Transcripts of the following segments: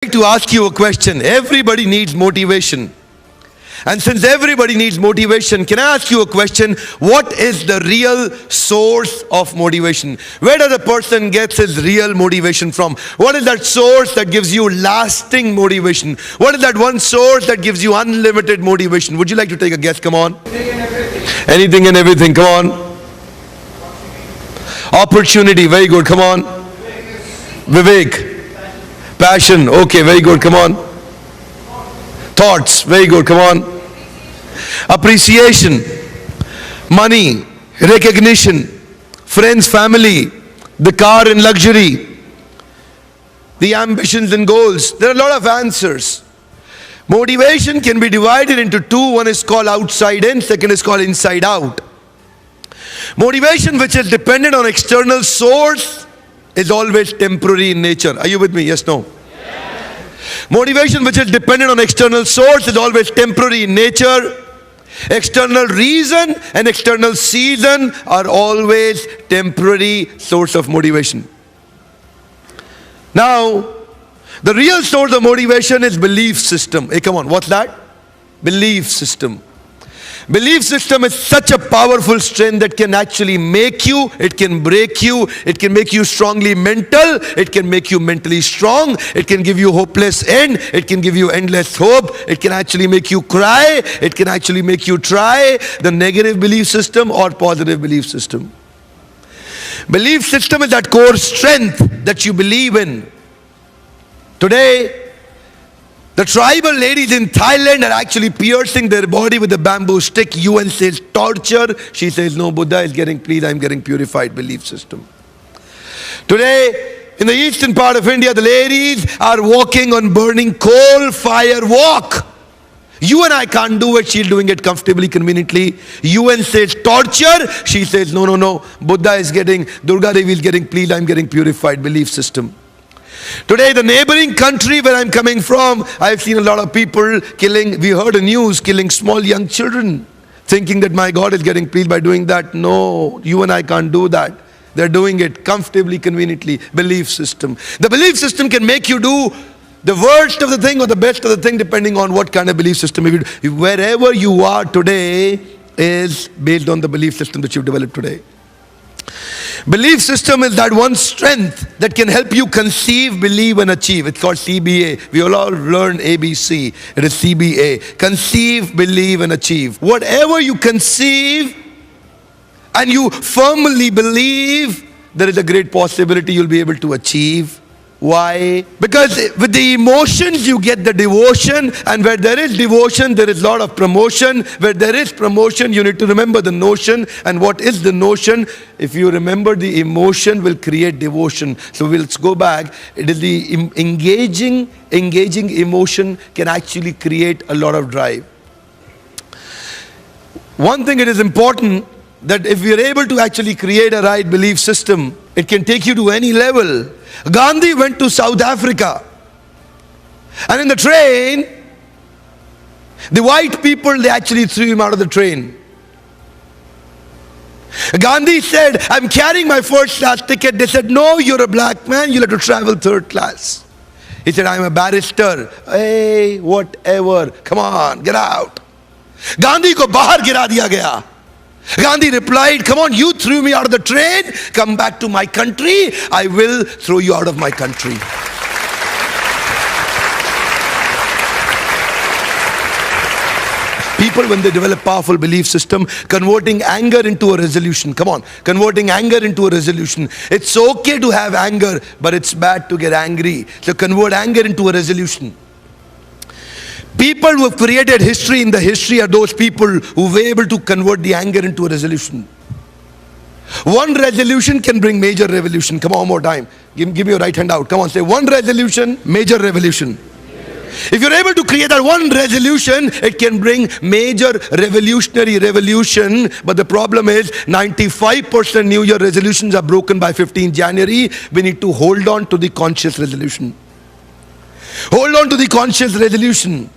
like to ask you a question. Everybody needs motivation. And since everybody needs motivation, can I ask you a question? What is the real source of motivation? Where does a person get his real motivation from? What is that source that gives you lasting motivation? What is that one source that gives you unlimited motivation? Would you like to take a guess? Come on. Anything and everything. Come on. Opportunity. Very good. Come on. Vivek. Passion. Okay, very good. Come on. Thoughts. Very good. Come on. Appreciation. Money. Recognition. Friends, family. The car and luxury. The ambitions and goals. There are a lot of answers. Motivation can be divided into two. One is called outside in. Second is called inside out. Motivation which is dependent on external source is always temporary in nature. Are you with me? Yes, no? Yes. Motivation which is dependent on external source is always temporary in nature. External reason and external season are always temporary source of motivation. Now, the real source of motivation is belief system. Hey, come on, what's that? Belief system. Belief system is such a powerful strength that can actually make you, it can break you, it can make you strongly mental, it can make you mentally strong, it can give you hopeless end, it can give you endless hope, it can actually make you cry, it can actually make you try the negative belief system or positive belief system. Belief system is that core strength that you believe in. Today, the tribal ladies in Thailand are actually piercing their body with a bamboo stick. UN says torture. She says, no, Buddha is getting, please, I'm getting purified. Belief system. Today, in the eastern part of India, the ladies are walking on burning coal fire walk. You and I can't do it. She's doing it comfortably, conveniently. UN says torture. She says, no, no, no. Buddha is getting, Durga Devi is getting, please, I'm getting purified. Belief system. Today, the neighboring country where I'm coming from, I've seen a lot of people killing, we heard the news, killing small young children, thinking that my God is getting pleased by doing that. No, you and I can't do that. They're doing it comfortably, conveniently. Belief system. The belief system can make you do the worst of the thing or the best of the thing, depending on what kind of belief system. Wherever you are today is based on the belief system that you've developed today. Belief system is that one strength that can help you conceive, believe and achieve. It's called CBA. We all learn ABC. It is CBA. Conceive, believe and achieve. Whatever you conceive and you firmly believe, there is a great possibility you'll be able to achieve. Why? Because with the emotions you get the devotion, and where there is devotion there is a lot of promotion. Where there is promotion you need to remember the notion. And what is the notion? If you remember, the emotion will create devotion. So let's go back. It is the engaging emotion can actually create a lot of drive. One thing it is important that if we are able to actually create a right belief system, it can take you to any level. Gandhi went to South Africa, and in the train, the white people, they actually threw him out of the train. Gandhi said, I'm carrying my first class ticket. They said, no, you're a black man, you'll have to travel third class. He said, I'm a barrister. Hey, whatever, come on, get out. Gandhi ko bahar gira diya gaya. Gandhi replied, come on, you threw me out of the train, come back to my country, I will throw you out of my country. People, when they develop powerful belief system, converting anger into a resolution. Come on, converting anger into a resolution. It's okay to have anger, but it's bad to get angry. So convert anger into a resolution. People who have created history in the history are those people who were able to convert the anger into a resolution. One resolution can bring major revolution. Come on, one more time. Give me your right hand out. Come on, say one resolution, major revolution. If you're able to create that one resolution, it can bring major revolutionary revolution. But the problem is 95% New Year resolutions are broken by 15th January. We need to hold on to the conscious resolution. Hold on to the conscious resolution.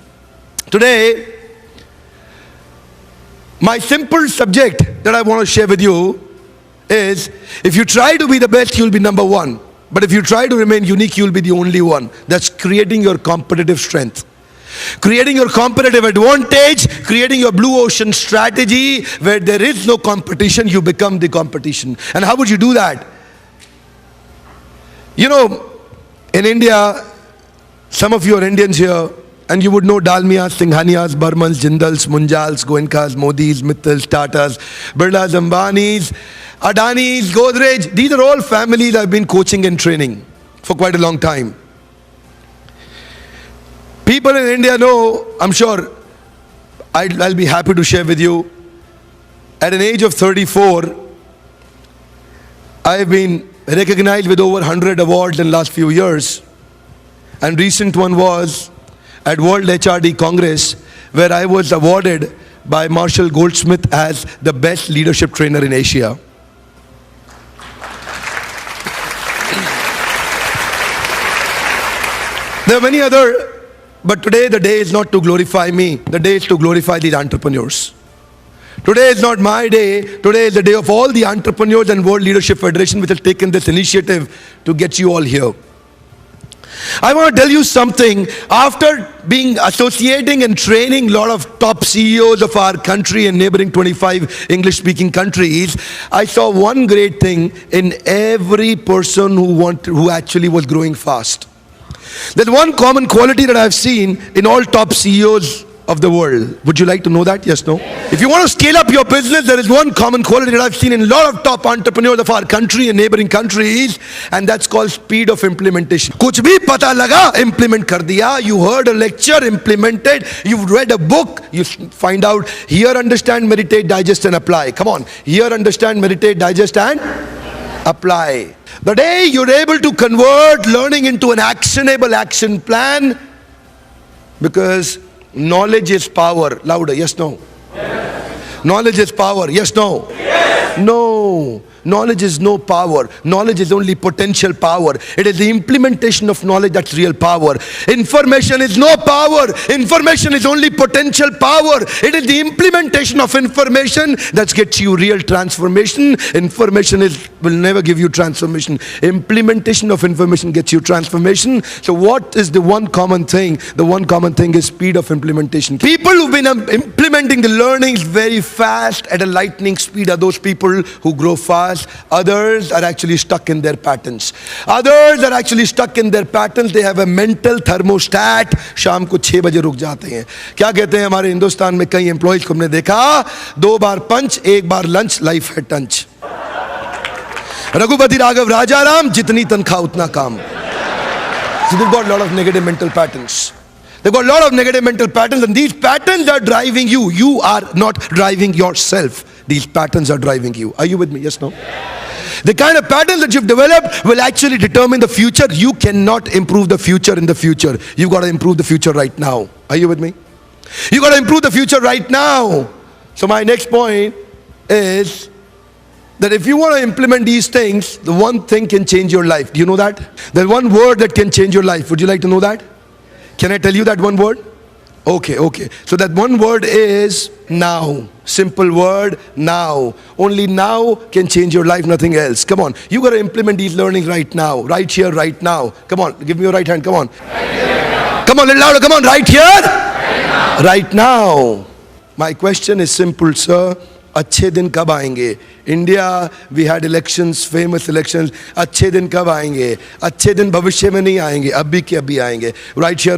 Today, my simple subject that I want to share with you is, if you try to be the best, you'll be number one. But if you try to remain unique, you'll be the only one. That's creating your competitive strength. Creating your competitive advantage, creating your blue ocean strategy where there is no competition, you become the competition. And how would you do that? You know, in India, some of you are Indians here, and you would know Dalmias, Singhanias, Burmans, Jindals, Munjals, Goenkas, Modis, Mittals, Tatas, Birlas, Ambanis, Adanis, Godrej. These are all families I've been coaching and training for quite a long time. People in India know, I'm sure, I'll be happy to share with you, at an age of 34, I've been recognized with over 100 awards in the last few years. And recent one was at World HRD Congress, where I was awarded by Marshall Goldsmith as the best leadership trainer in Asia. There are many other, but today the day is not to glorify me. The day is to glorify these entrepreneurs. Today is not my day. Today is the day of all the entrepreneurs and World Leadership Federation which has taken this initiative to get you all here. I want to tell you something. After being associating and training a lot of top CEOs of our country and neighboring 25 English-speaking countries, I saw one great thing in every person who actually was growing fast. There's one common quality that I've seen in all top CEOs of the world. Would you like to know that? Yes, no? If you want to scale up your business, there is one common quality that I've seen in a lot of top entrepreneurs of our country and neighboring countries, and that's called speed of implementation. Kuch bhi pata laga, implement kar diya. You heard a lecture, implemented. You've read a book, you find out, here, understand, meditate, digest and apply. Come on, here, understand, meditate, digest and apply. The day you're able to convert learning into an actionable action plan, because knowledge is power. Louder, yes, no? Yes. Knowledge is power, yes, no? Yes. No. Knowledge is no power. Knowledge is only potential power. It is the implementation of knowledge that's real power. Information is no power. Information is only potential power. It is the implementation of information that gets you real transformation. Information will never give you transformation. Implementation of information gets you transformation. So what is the one common thing? The one common thing is speed of implementation. People who've been implementing the learnings very fast at a lightning speed are those people who grow fast. Others are actually stuck in their patterns. Others are actually stuck in their patterns. They have a mental thermostat. शाम को 6 बजे रुक जाते हैं. क्या कहते हैं हमारे हिंदुस्तान में कई एम्प्लॉइज को हमने देखा, 2 बार पंच, 1 बार लंच, लाइफ है टंच. रघुपति राघव राजाराम, जितनी तनख्वाह उतना काम. So they've got a lot of negative mental patterns. They've got a lot of negative mental patterns, and these patterns are driving you. You are not driving yourself. These patterns are driving you. Are you with me? Yes, no? The kind of patterns that you've developed will actually determine the future. You cannot improve the future in the future. You've got to improve the future right now. Are you with me? You've got to improve the future right now. So my next point is that if you want to implement these things, the one thing can change your life. Do you know that? There's one word that can change your life. Would you like to know that? Can I tell you that one word? Okay. So that one word is now. Simple word, now. Only now can change your life, nothing else. Come on. You got to implement these learnings right now. Right here, right now. Come on. Give me your right hand. Come on. Come on, a little louder. Come on. Right here. Right now. My question is simple, sir. अच्छे दिन कब आएंगे? India, we had elections, famous elections. अच्छे दिन कब आएंगे? अच्छे दिन भविष्य में नहीं आएंगे, अभी के अभी आएंगे. Right here.